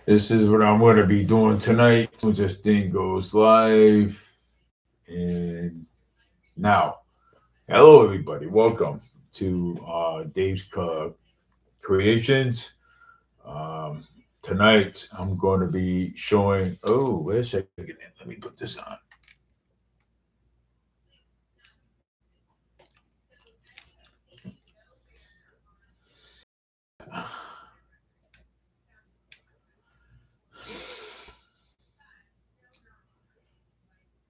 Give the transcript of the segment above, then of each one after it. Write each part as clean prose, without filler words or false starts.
This is what I'm going to be doing tonight. This thing goes live. And now, hello, everybody. Welcome to Dave's Creations. Um, Tonight, I'm going to be showing. Oh, wait a second. Let me put this on.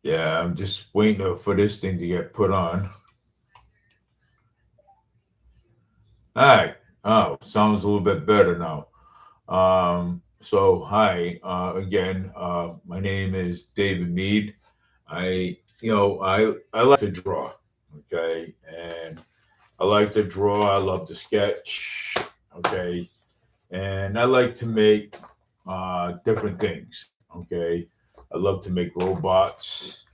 Yeah, I'm just waiting for this thing to get put on. All right. Oh, sounds a little bit better now. So hi again. My name is David Meade. I like to draw. Okay, and I like to draw. I love to sketch. Okay, and I like to make different things. Okay, I love to make robots,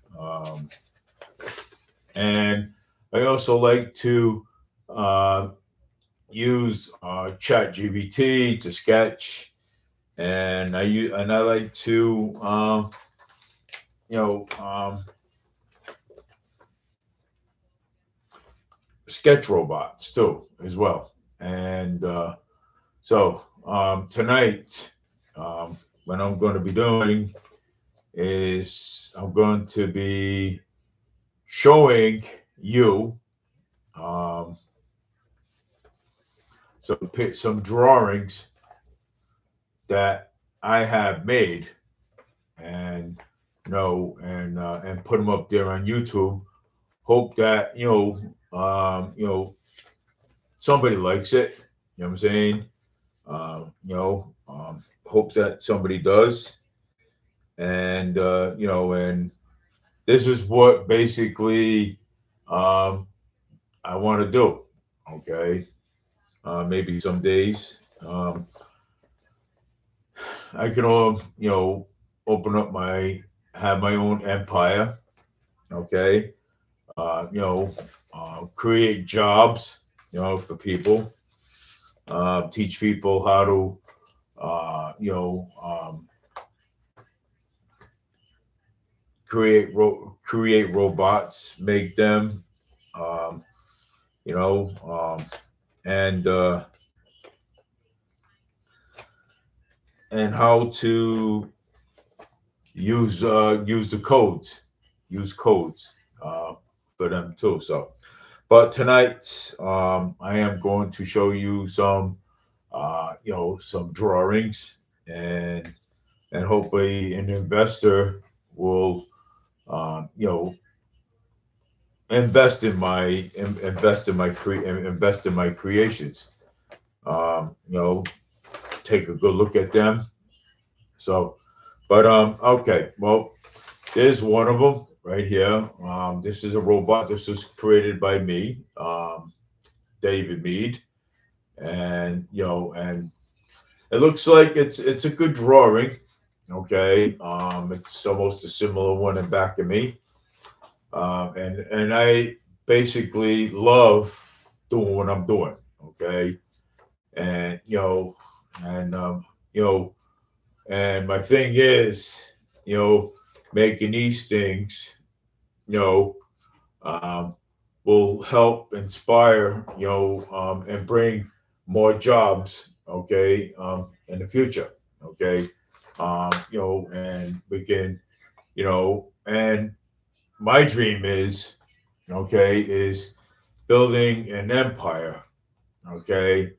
and I also like to uh, use Chat GBT to sketch, and I like to you know sketch robots too as well. And tonight, what I'm going to be doing is I'm going to be showing you um, some drawings that I have made, and and put them up there on YouTube. Hope that somebody likes it. You know what I'm saying? Hope that somebody does, and this is what basically um, I want to do. Okay, maybe some days I can open up have my own empire. Okay, create jobs. For people, teach people how to create robots, make them, um, you know, and how to use the codes, use codes for them too. So, but tonight I am going to show you some drawings, and hopefully an investor will you know invest in my creations. Um, you know, take a good look at them. So, but okay. Well, there's one of them right here. This is a robot. This was created by me, David Meade, and it looks like it's a good drawing. Okay, it's almost a similar one in back of me, and I basically love doing what I'm doing. Okay, and and you know, and my thing is, making these things, you know, um, will help inspire, and bring more jobs, okay, in the future, okay, and we can, and my dream is, okay, is building an empire, okay,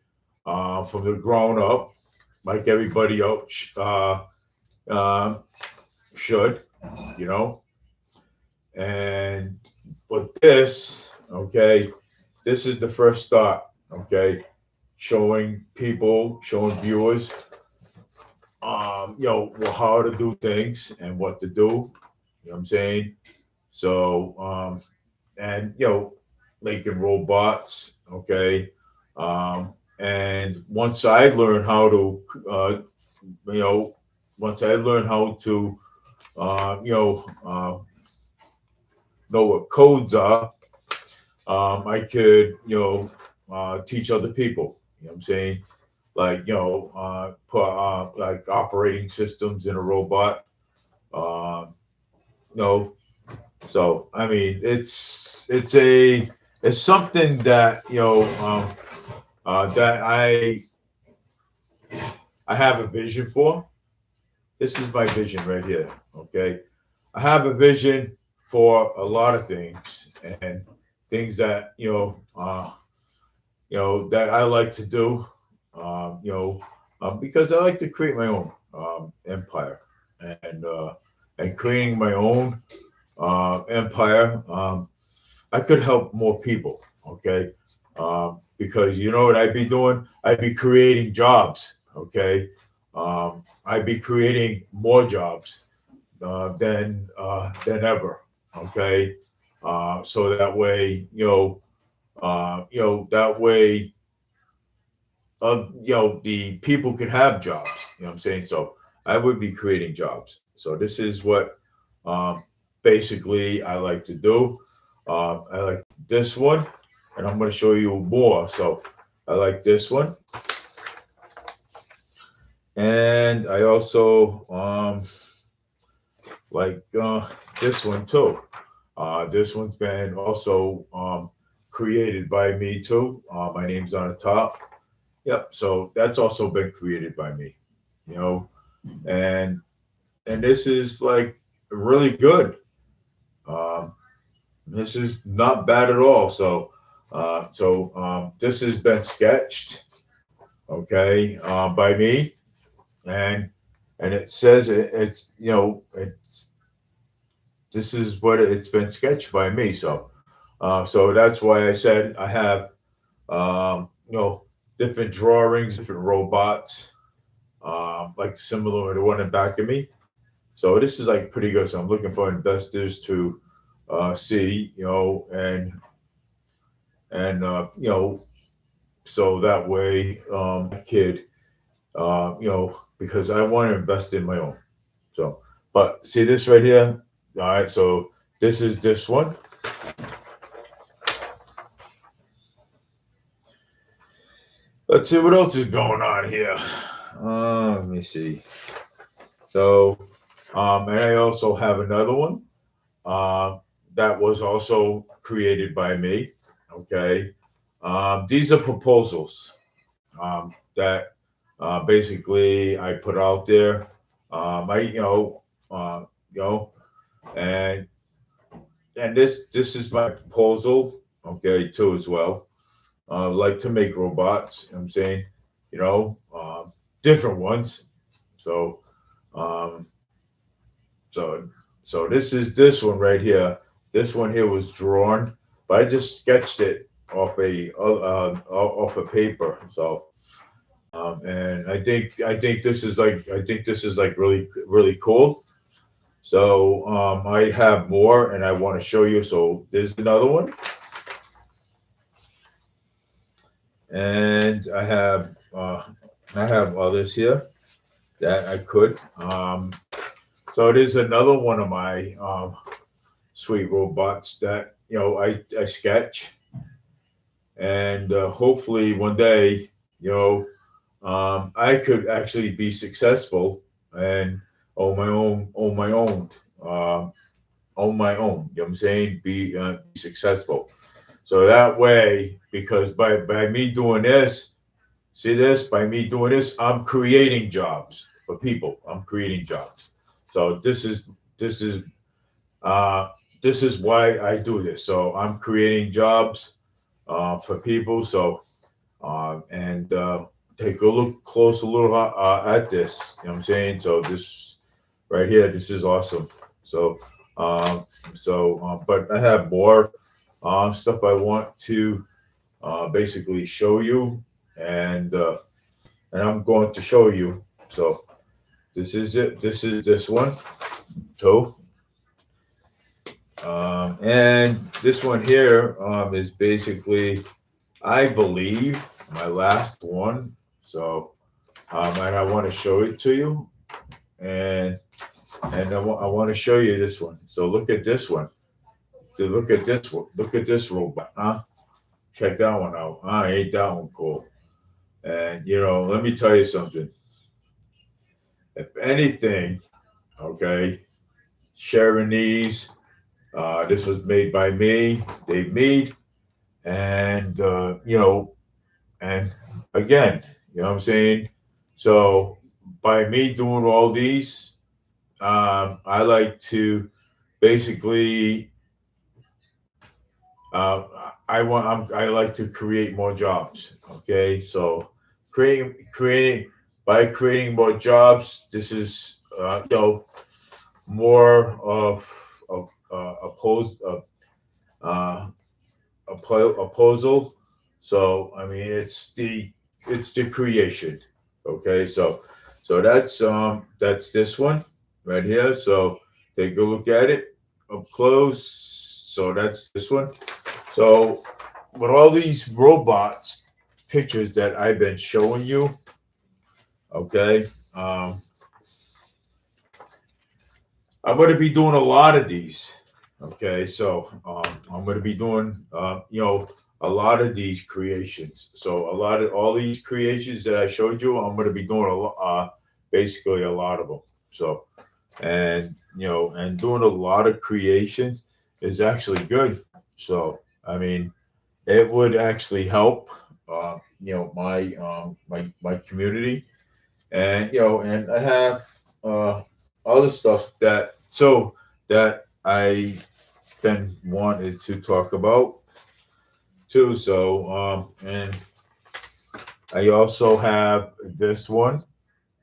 from the ground up, like everybody else uh, should, you know, and but this, okay, this is the first start, okay, showing people, showing viewers, how to do things and what to do. You know what I'm saying? So, and making robots, okay, and you know, once I learn how to, uh, you know, uh, know what codes are, I could, teach other people. You know what I'm saying? like put like operating systems in a robot. Um, you know, so I mean, it's something that that I have a vision for. This is my vision right here. Okay, I have a vision for a lot of things and things that that I like to do. Because I like to create my own empire and creating my own empire. I could help more people. Okay, because you know what I'd be doing? I'd be creating jobs. Okay, I'd be creating more jobs than ever. Okay, so that way, that way, the people can have jobs. You know what I'm saying? So I would be creating jobs. So this is what um, basically I like to do. I like this one, and I'm going to show you more. So I like this one, and I also like this one too. This one's been also created by me too. My name's on the top. Yep. So that's also been created by me. You know, and this is like really good. Um, this is not bad at all. So this has been sketched, okay, by me, and it says it's it's this is what it's been sketched by me. So that's why I said I have different drawings, different robots, like similar to the one in back of me. So this is like pretty good. So I'm looking for investors to see, and so that way kid, because I want to invest in my own. So, but see this right here. All right. So this is this one. Let's see what else is going on here. Let me see. So, and I also have another one uh, that was also created by me. Okay. These are proposals that basically I put out there. I, you know, and this is my proposal. Okay, too as well. Like to make robots. You know what I'm saying, different ones. So, um, so, so this one right here. This one here was drawn, but I just sketched it off a paper. So, and I think this is like really cool. So I have more, and I want to show you. So there's another one, and I have others here that I could. So there's another one of my sweet robots that I sketch, and hopefully one day I could actually be successful and um, own my own. You know what I'm saying? Be successful. So that way, because by me doing this, see this, by me doing this, I'm creating jobs for people. I'm creating jobs. So this is uh, this is why I do this. So I'm creating jobs for people. So and take a look close a little at this. You know what I'm saying? So this right here, this is awesome. So but I have more stuff I want to basically show you, and I'm going to show you. So this is it. This is this one. So and this one here is basically, I believe, my last one. So and I want to show it to you, and I want to show you this one. So look at this one. So look at this one. Look at this robot. Huh? Check that one out. Ain't that one cool? And let me tell you something. If anything, okay, sharing these. This was made by me, Dave Meade, and and again, you know what I'm saying. So by me doing all these, I like to basically, uh, I like to create more jobs. Okay, so creating by creating more jobs, this is more of opposed uh, proposal. So I mean, it's the creation. Okay, so that's this one right here. So take a look at it up close. So that's this one. So with all these robots pictures that I've been showing you, okay, um, I'm going to be doing a lot of these. Okay, so I'm going to be doing, a lot of these creations. So a lot of all these creations that I showed you, I'm going to be doing basically a lot of them. So, and and doing a lot of creations is actually good. So, I mean, it would actually help, my community, and and I have other stuff that I been wanted to talk about too. So and I also have this one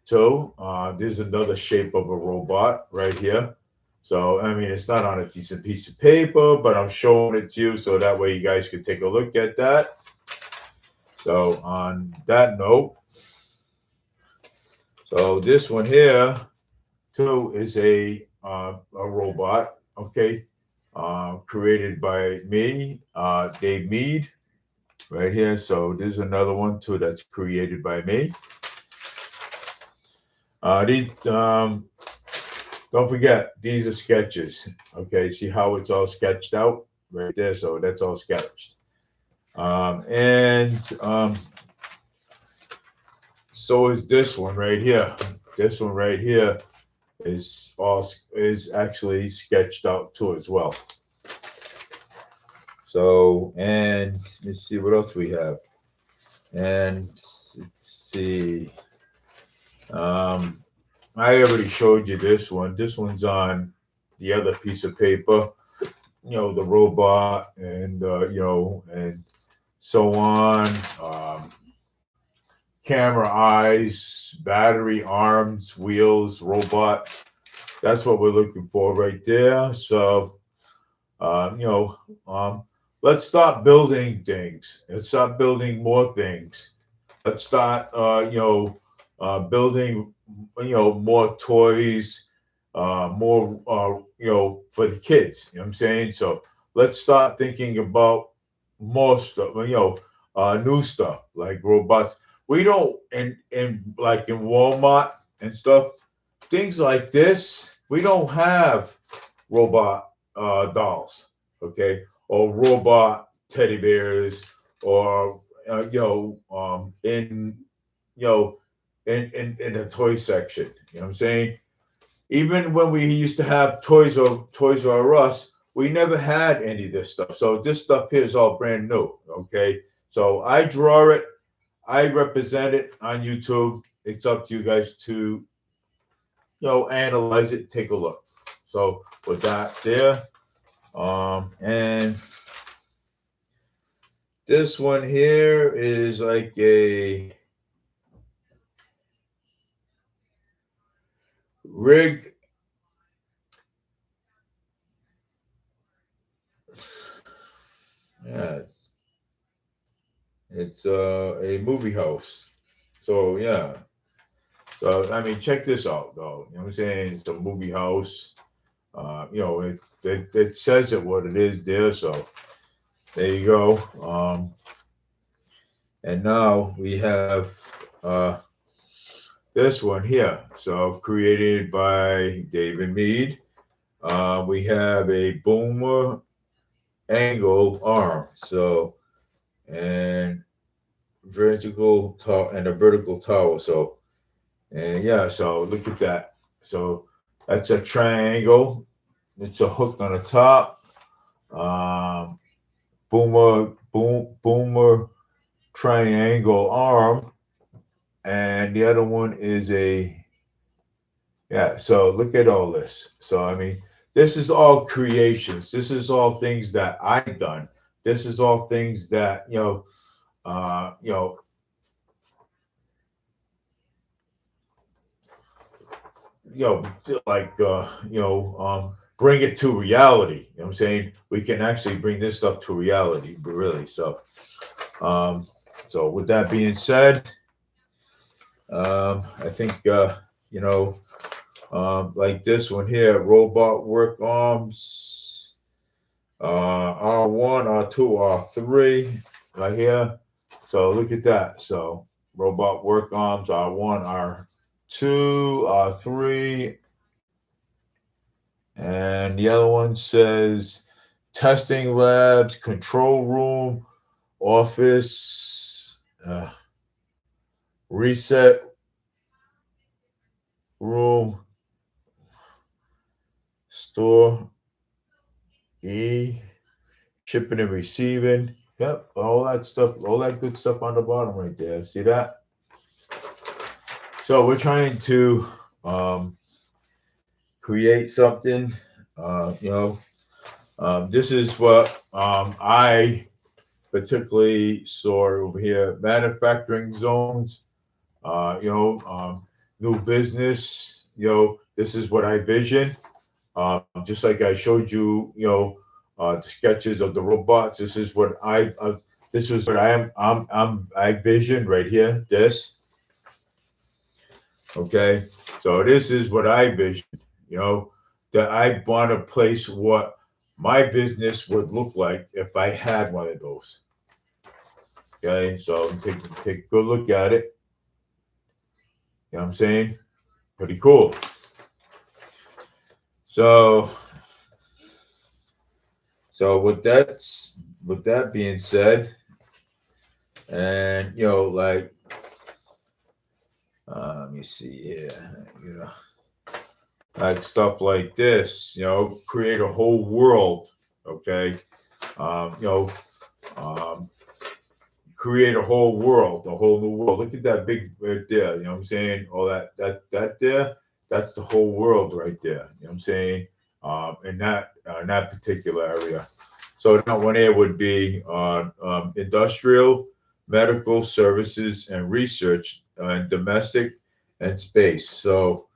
too. There's another shape of a robot right here. So I mean, it's not on a decent piece of paper, but I'm showing it to you so that way you guys can take a look at that. So on that note, so this one here too is a robot. Okay, created by me, Dave Meade, right here. So there's another one too that's created by me. These don't forget these are sketches. Okay, see how it's all sketched out right there. So that's all sketched. And so is this one right here. This one right here is actually sketched out too as well. So and let's see what else we have. And let's see. Um, I already showed you this one. This one's on the other piece of paper. The robot and and so on. Camera eyes, battery arms, wheels, robot. That's what we're looking for right there. So um, you know, um, let's start building things. Let's start building more things. Let's start, building, more toys, more, for the kids. You know what I'm saying? So let's start thinking about more stuff. New stuff like robots. We don't in like in Walmart and stuff. Things like this. We don't have robot dolls, okay, or robot teddy bears, or in you know in the toy section. You know what I'm saying? Even when we used to have Toys R Us, we never had any of this stuff. So this stuff here is all brand new. Okay, so I draw it, I represent it on YouTube. It's up to you guys to analyze it, take a look. So with that there, and this one here is like a rig. Yeah, it's a movie house. So yeah. So I mean, check this out, though. You know what I'm saying? It's a movie house. It says it what it is there. So there you go. And now we have this one here. So created by David Meade. We have a boomer angle arm. So and vertical tower and a vertical tower. So, and yeah, so look at that. So that's a triangle. It's a hook on the top. Um, boomer triangle arm, and the other one is a, yeah. So look at all this. So I mean, this is all creations. This is all things that I've done. This is all things that uh, you know, like bring it to reality. You know what I'm saying? We can actually bring this stuff to reality, but really. Um, so with that being said, I think you know, like this one here, robot work arms, R1, R2, R3, right here. So look at that. So robot work arms, R1, R2, R3, and the other one says testing labs, control room, office, reset room, store, E, shipping and receiving. Yep, all that stuff, all that good stuff on the bottom right there. See that? So we're trying to create something. This is what I particularly saw over here: manufacturing zones. New business. This is what I vision. Just like I showed you, the sketches of the robots. This is what I vision right here. This, okay. So this is what I vision. You know, that I want to place what my business would look like if I had one of those. Okay, so take a good look at it. You know what I'm saying? Pretty cool. So with that being said, and like let me see here, like stuff like this, create a whole world, okay? Um, you know, um, Create a whole world, a whole new world. Look at that big right there. You know what I'm saying? All that there, that's the whole world right there. You know what I'm saying? In that particular area. So that one here would be industrial, medical services, and research, domestic, and space. So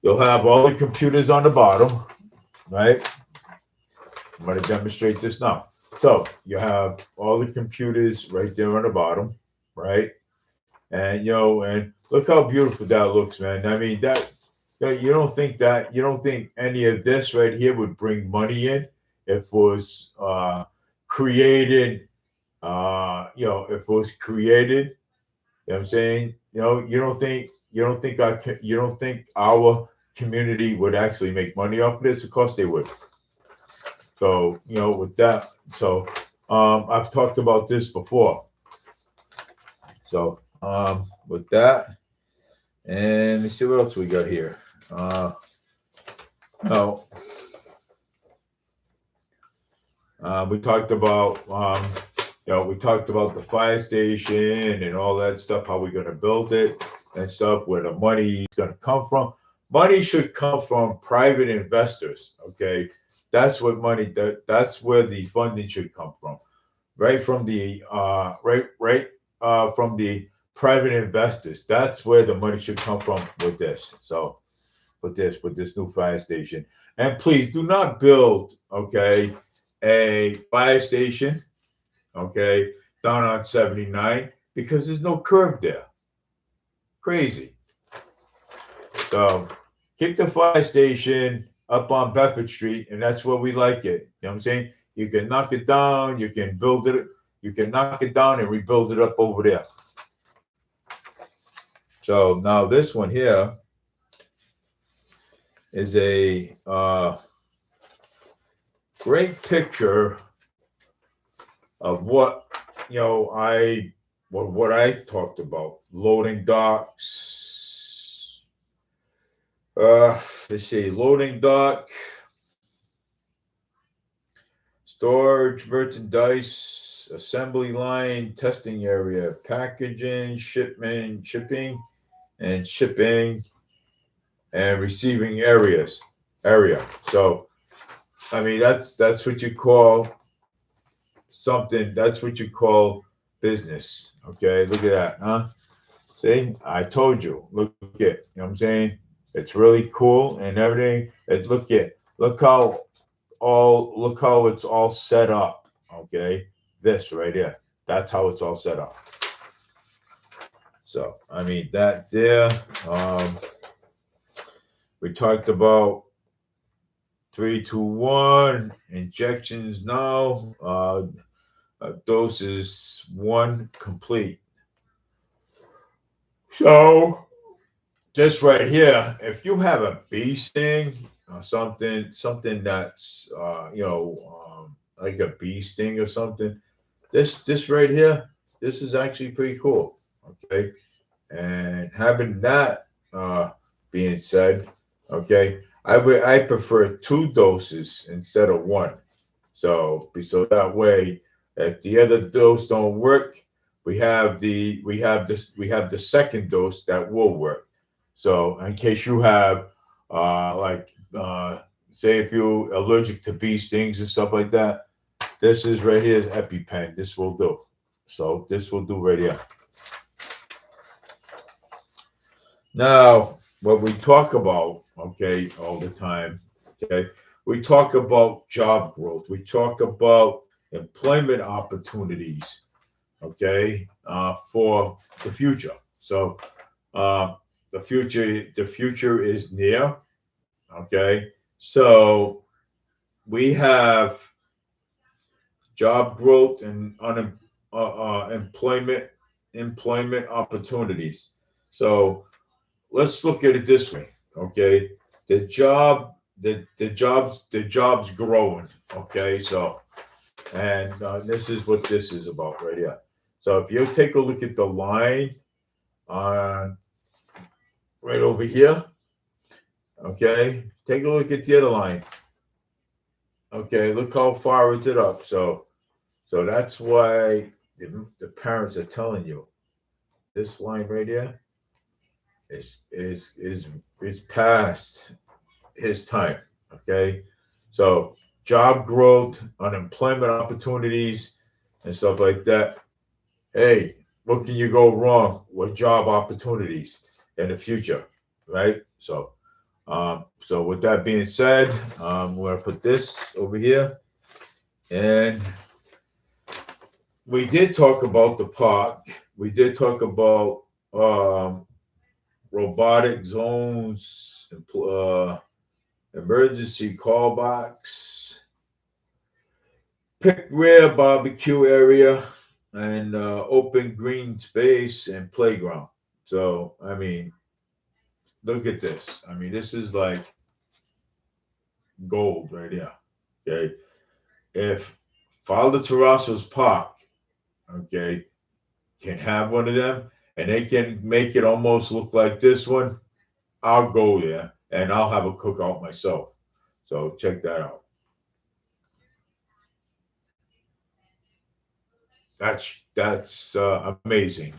you'll have all the computers on the bottom, right? I'm going to demonstrate this now. So you have all the computers right there on the bottom, right? And and look how beautiful that looks, man. I mean, you don't think any of this right here would bring money in if it was created, if it was created. You know what I'm saying? You don't think our community would actually make money off of this? Of course they would. So, with that, so I've talked about this before. So, with that, and let's see what else we got here. No, we talked about, we talked about the fire station and all that stuff, how we're going to build it and stuff, where the money is going to come from. Money should come from private investors, okay? That's what that's where the funding should come from, right from the from the private investors. That's where the money should come from with this. So with this new fire station, and please do not build, okay, a fire station, okay, down on 79, because there's no curb there. Crazy. So keep the fire station up on Bedford Street, and that's where we like it. You know what I'm saying? You can knock it down, you can build it, you can knock it down and rebuild it up over there. So now this one here is a great picture of what I what I talked about, loading docks. Let's see, loading dock, storage, merchandise, assembly line, testing area, packaging, shipping, and receiving area. So I mean that's what you call something. That's what you call business. Okay, look at that, huh? See, I told you. Look at, you know what I'm saying? It's really cool and everything. Look how it's all set up. Okay, this right here. That's how it's all set up. So I mean that there. We talked about 3-2-1 injections now. Doses 1 complete. So this right here, if you have a bee sting or something that's like a bee sting or something, this right here, this is actually pretty cool. Okay, and having that being said, okay, I prefer 2 doses instead of 1. So that way, if the other dose don't work, we have the second dose that will work. So in case you have say if you're allergic to bee stings and stuff like that, this is right here is EpiPen. This will do. So this will do right here. Now, what we talk about, okay, all the time, okay, we talk about job growth. We talk about employment opportunities, okay, for the future. So, the future is near, okay. So we have job growth and employment opportunities. So let's look at it this way, okay? The job's growing, okay? So, and this is what this is about right here. So if you take a look at the line on right over here, okay? Take a look at the other line. Okay, look how far it's it up. So that's why the parents are telling you this line right here is past his time. Okay, so job growth, unemployment opportunities, and stuff like that. Hey, what can you go wrong with job opportunities in the future, right? So with that being said, we're gonna put this over here, and we did talk about the park. We did talk about robotic zones, emergency call box, pick where barbecue area, and open green space and playground. So, I mean, look at this. I mean, this is like gold right here. Okay. If Father Terrasso's Park, okay, can have one of them and they can make it almost look like this one, I'll go there and I'll have a cookout myself. So check that out. That's amazing.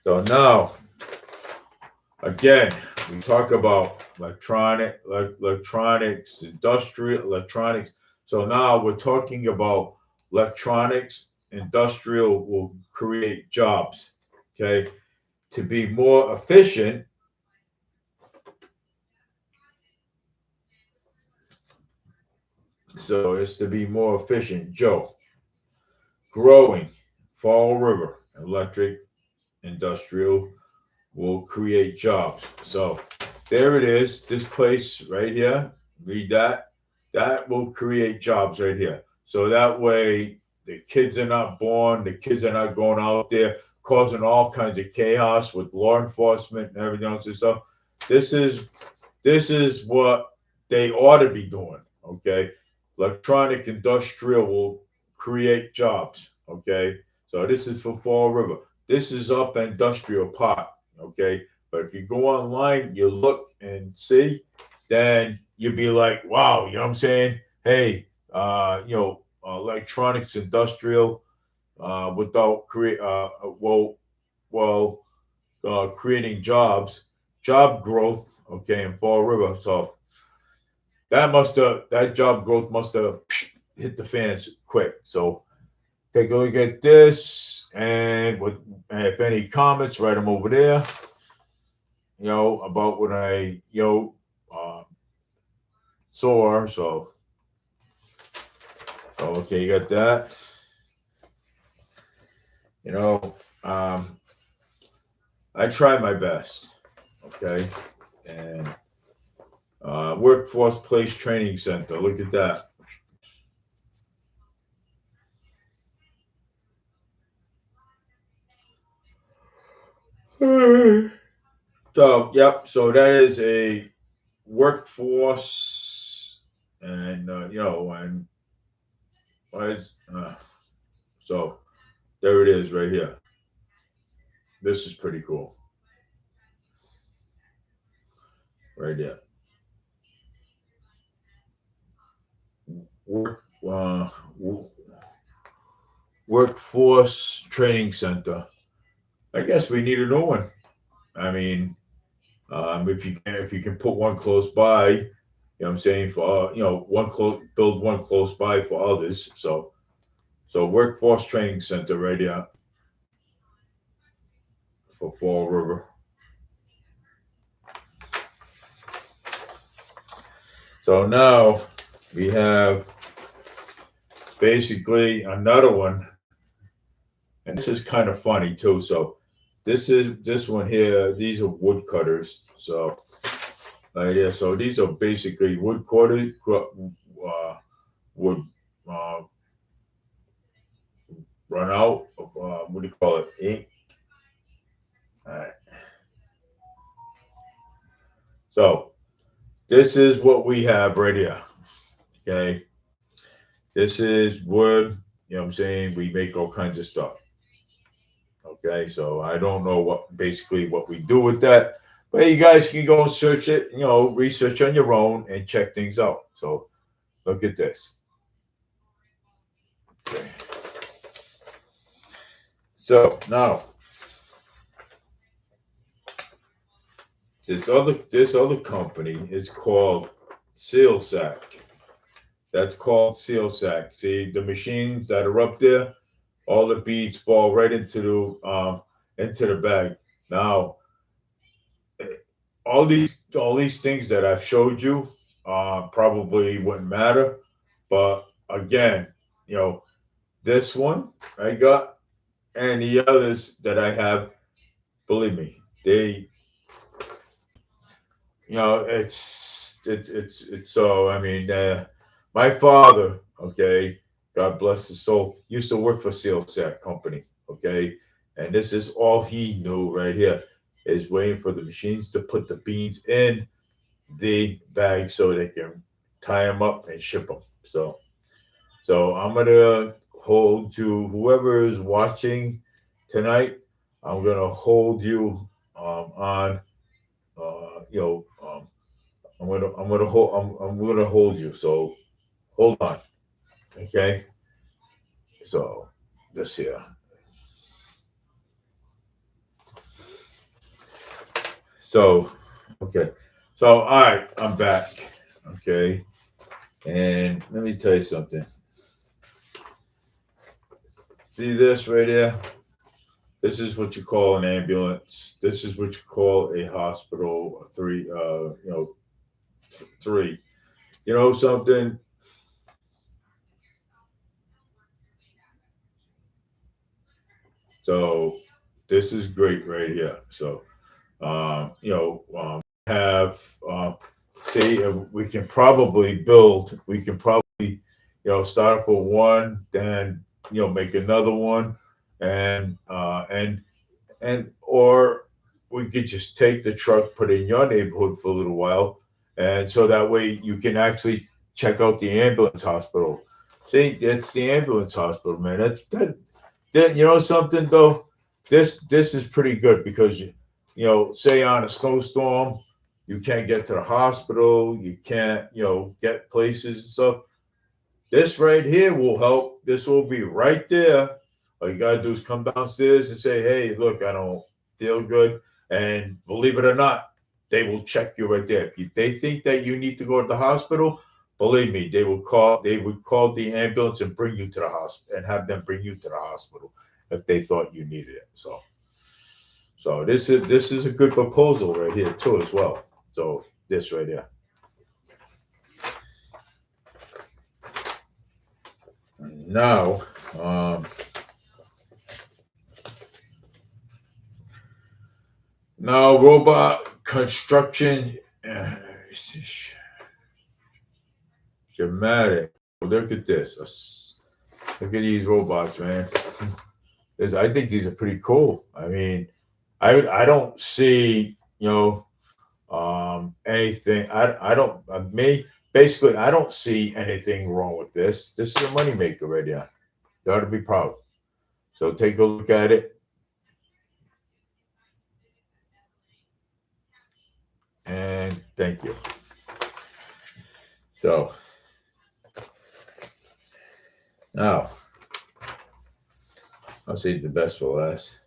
So now, again, we talk about electronics, industrial electronics. So now we're talking about electronics, industrial will create jobs. Okay, to be more efficient. So it's to be more efficient. Joe, growing Fall River electric industrial will create jobs. So there it is. This place right here. Read that. That will create jobs right here. So that way the kids are not born. The kids are not going out there causing all kinds of chaos with law enforcement and everything else and stuff. This is what they ought to be doing. Okay, electronic industrial will create jobs. Okay, So this is for Fall River. This is up Industrial Park. Okay. But if you go online, you look and see, then you'd be like, wow, you know what I'm saying? Hey, electronics industrial, without creating jobs, job growth, okay, in Fall River. So that job growth must have hit the fans quick. So take a look at this, and if any comments, write them over there. About what I saw. So okay, you got that. I try my best. Okay, and Workforce Place Training Center. Look at that. So, yep. So that is a workforce, and and so there it is right here. This is pretty cool, right there. Work Workforce Training Center. I guess we need a new one. I mean, if you can put one close by, what I'm saying, for build one close by for others. So Workforce Training Center right here for Fall River. So now we have basically another one, and this is kind of funny too. So this one here. These are woodcutters. So yeah. So these are basically wood run out of what do you call it? Ink. All right. So this is what we have right here. Okay. This is wood. You know what I'm saying? We make all kinds of stuff. Okay. So I don't know what we do with that. But you guys can go and search it, research on your own and check things out. So look at this. Okay. So now this other company is called Seal Sack. That's called Seal Sack. See the machines that are up there, all the beads fall right into the bag. Now all these things that I've showed you probably wouldn't matter, but again, this one I got and the others that I have, believe me, it's so. I mean, my father, okay, God bless his soul, used to work for Seal Sack Company, okay, and this is all he knew right here is waiting for the machines to put the beans in the bag so they can tie them up and ship them. So I'm gonna hold you, whoever is watching tonight. I'm gonna hold you on. I'm gonna hold you. So hold on, okay? So this here. So okay. So all right, I'm back. Okay, and let me tell you something. See this right here? This is what you call an ambulance. This is what you call a hospital. Three. You know something? So this is great right here. So have see we can probably build. We can probably start up with one, then make another one, and or we could just take the truck, put it in your neighborhood for a little while, and so that way you can actually check out the ambulance hospital. See, that's the ambulance hospital, man. Then you know something though, this is pretty good because say on a snowstorm, you can't get to the hospital, you can't get places and stuff. This right here will help. This will be right there. All you gotta do is come downstairs and say, "Hey, look, I don't feel good," and believe it or not, they will check you right there. If they think that you need to go to the hospital, believe me, they will call. They would call the ambulance and bring you to the hospital and have them bring you to the hospital if they thought you needed it. So this is a good proposal right here too as well. So this right here. Now, now robot construction, dramatic. Look at this. Look at these robots, man. I think these are pretty cool. I mean, I don't see anything. I don't me basically I don't see anything wrong with this. This is a moneymaker right here. You ought to be proud. So take a look at it. And thank you. So now I'll save the best for last.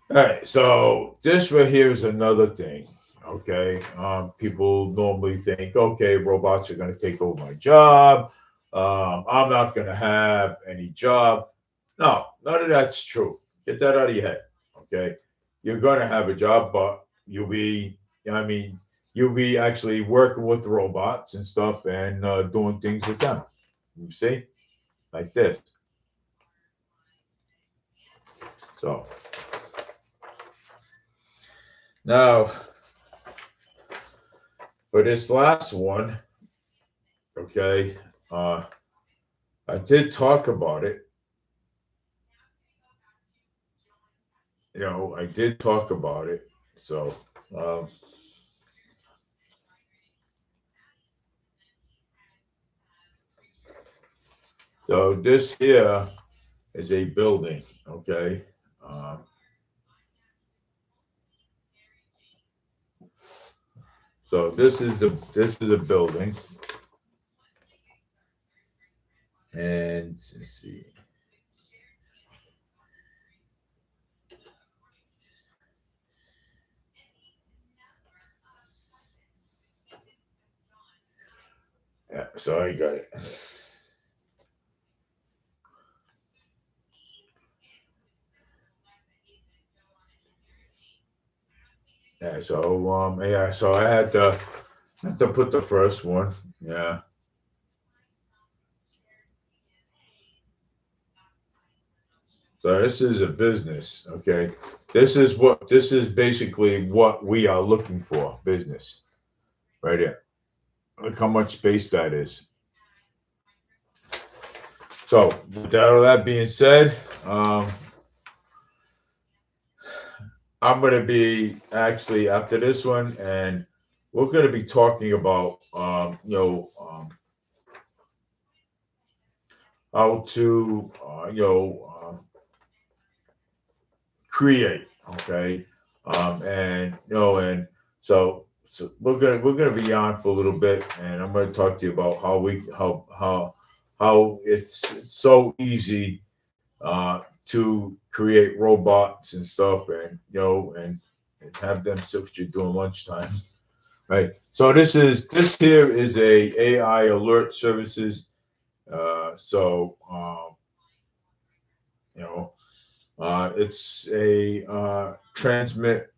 All right, so this right here is another thing. Okay, people normally think, okay, robots are going to take over my job. I'm not going to have any job. No, none of that's true. Get that out of your head. Okay, you're going to have a job, but I mean, you'll be actually working with robots and stuff and doing things with them. You see, like this. So now for this last one, okay, I did talk about it. I did talk about it. Um, so this here is a building, okay. So this is a building, and let's see. Yeah, so I got it. So I had to put the first one. Yeah. So this is a business, okay? This is basically what we are looking for, business. Right here. Look how much space that is. So with all that being said, I'm gonna be actually after this one, and we're gonna be talking about how to create, okay, and and so we're gonna be on for a little bit, and I'm gonna talk to you about how it's so easy to create robots and stuff, and and have them sit you during lunchtime, right? So this here is a AI alert services. So you know it's a transmit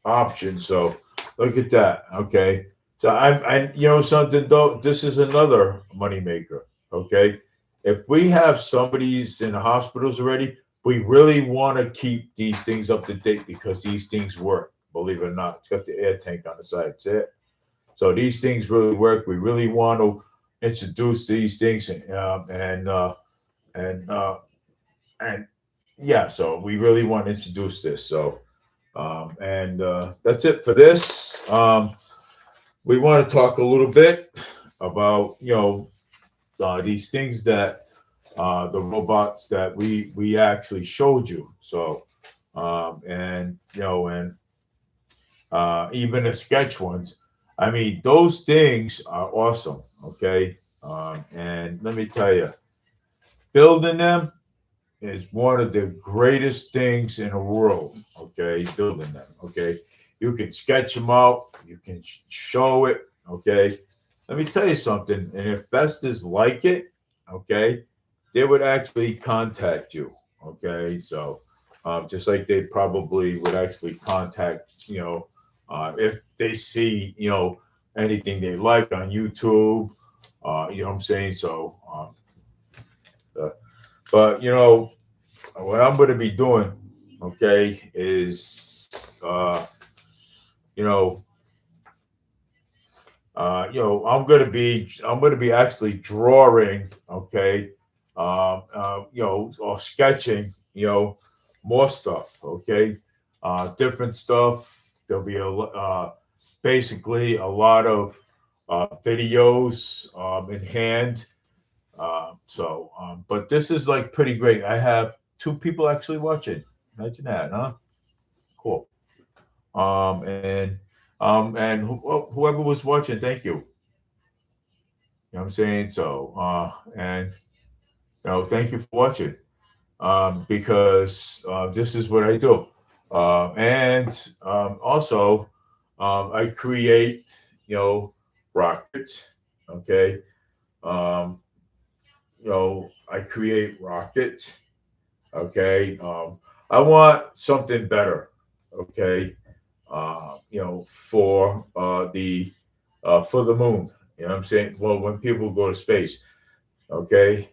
option. So look at that. Okay. So something though. This is another moneymaker. Okay. If we have somebody's in the hospitals already, we really want to keep these things up to date because these things work. Believe it or not, it's got the air tank on the side. That's it. So these things really work. We really want to introduce these things, and and yeah. So we really want to introduce this. So and that's it for this. we want to talk a little bit about, these things that the robots that we actually showed you. So, and even the sketch ones. I mean, those things are awesome. Okay, and let me tell you, building them is one of the greatest things in the world. Okay, building them. Okay, you can sketch them out, you can show it. Okay, let me tell you something. And if investors like it, okay, they would actually contact you. Okay, so just like they probably would actually contact, if they see, anything they like on YouTube. You know what I'm saying? So, uh, but what I'm going to be doing, okay, is you know, I'm going to be actually drawing, okay, or sketching, more stuff, okay, different stuff. There'll be basically a lot of videos in hand. But this is like pretty great. I have two people actually watching. Imagine that, huh? Cool. And whoever was watching, thank you. You know what I'm saying? So, and thank you for watching. Because this is what I do. And also, I create, rockets. Okay. Um, I create rockets. Okay. I want something better. Okay. For the moon. You know what I'm saying? Well, when people go to space. Okay.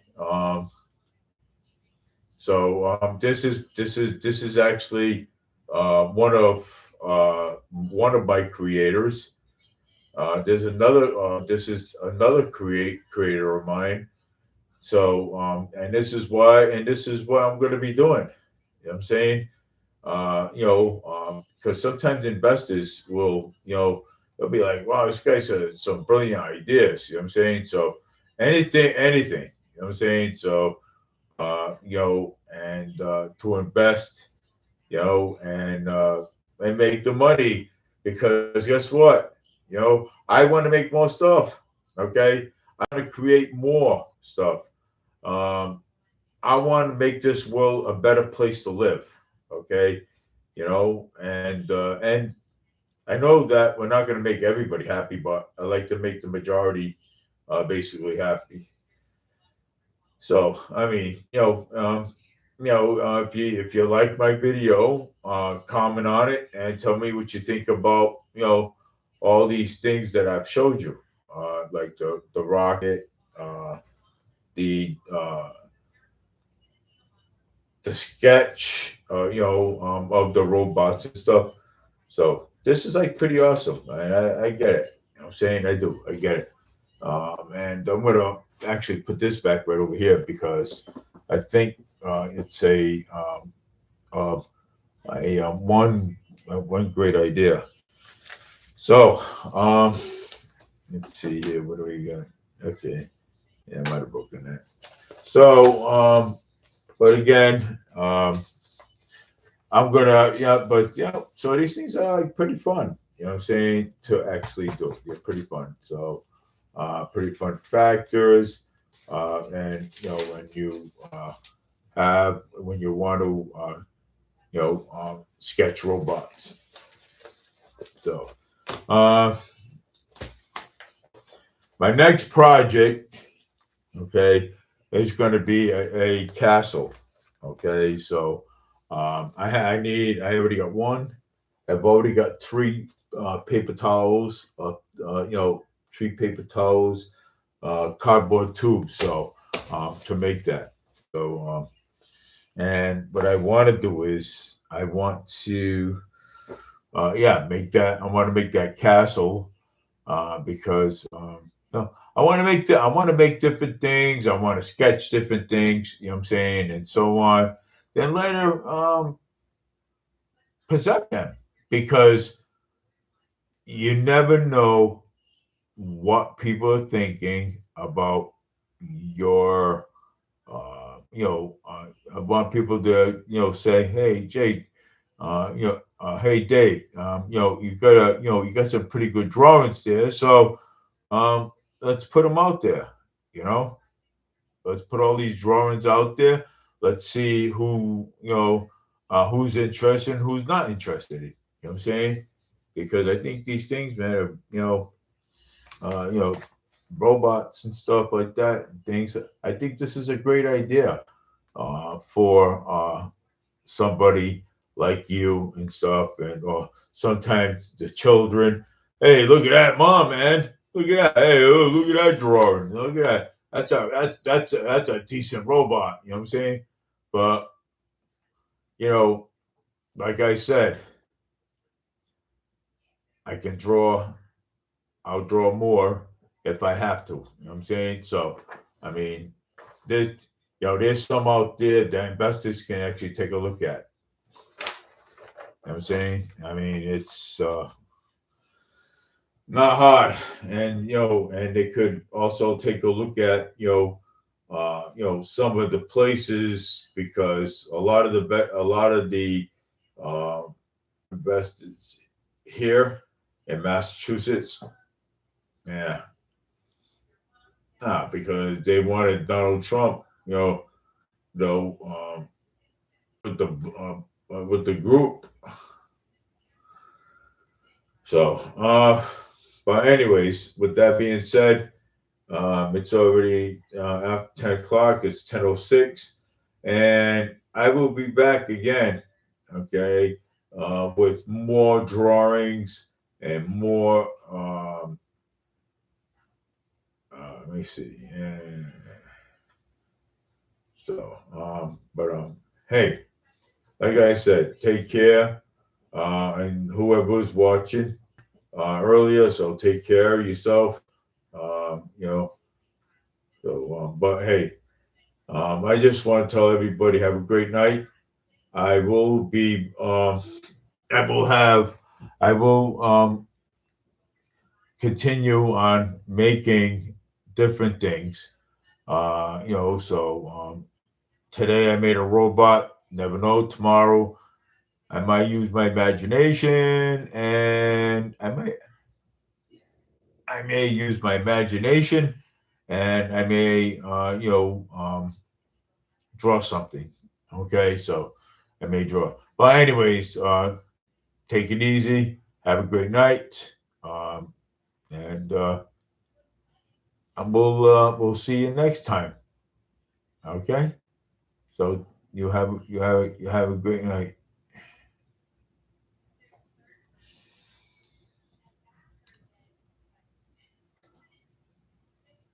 This is actually one of my creators. There's another. This is another creator of mine. So and this is what I'm going to be doing. You know what I'm saying? Because sometimes investors will, they'll be like, "Wow, this guy's some brilliant ideas." You know what I'm saying? So anything. You know what I'm saying? So and to invest, and make the money because guess what? I want to make more stuff. Okay, I want to create more stuff. Um, I want to make this world a better place to live. Okay, and I know that we're not going to make everybody happy, but I like to make the majority basically happy. So I mean, if you like my video, comment on it and tell me what you think about all these things that I've showed you, like the rocket, the uh, the sketch, of the robots and stuff. So this is like pretty awesome. I get it. You know what I'm saying? I do. I get it. And I'm gonna actually put this back right over here because I think it's uh, one great idea. So let's see here. What do we got? Okay, yeah, I might have broken that. So, but again, I'm gonna but so these things are like pretty fun. You know what I'm saying? To actually do. They're pretty fun. So pretty fun factors. And when you want to sketch robots. So uh, my next project, okay, is going to be a castle. Okay, so I already got one. I've already got three paper towels. Three paper towels, cardboard tubes. So to make that. So and what I want to do is I want to make that. I want to make that castle because I want to make different things. I want to sketch different things. You know what I'm saying, and so on. Then later present them because you never know what people are thinking about your, I want people to, say, hey, Jake, hey, Dave, you got some pretty good drawings there. So um, let's put them out there, you know, let's put all these drawings out there. Let's see who's interested and who's not interested. You know what I'm saying? Because I think these things, man, are, uh, you know, robots and stuff like that, things. I think this is a great idea for somebody like you and stuff, and or sometimes the children. Hey, look at that, mom, man! Look at that! Hey, oh, look at that drawing! Look at that! That's a decent robot. You know what I'm saying? But you know, like I said, I can draw. I'll draw more if I have to. You know what I'm saying? So, I mean, there's some out there that investors can actually take a look at. You know what I'm saying? I mean, it's not hard, and and they could also take a look at some of the places, because a lot of the uh, investors here in Massachusetts, yeah, because they wanted Donald Trump, though, with the group. So, but anyways, with that being said, it's already after 10 o'clock. It's 10:06, and I will be back again. Okay, with more drawings and more. Let me see. So, hey, like I said, take care, and whoever's watching earlier. So take care of yourself. You know. So, but hey, I just want to tell everybody have a great night. I will be. I will have. I will continue on making different things. So today I made a robot. Never know. Tomorrow I might use my imagination, and I may use my imagination, and I may draw something. Okay, so I may draw. But anyways, take it easy. Have a great night, and we'll see you next time. Okay, so you have a great night.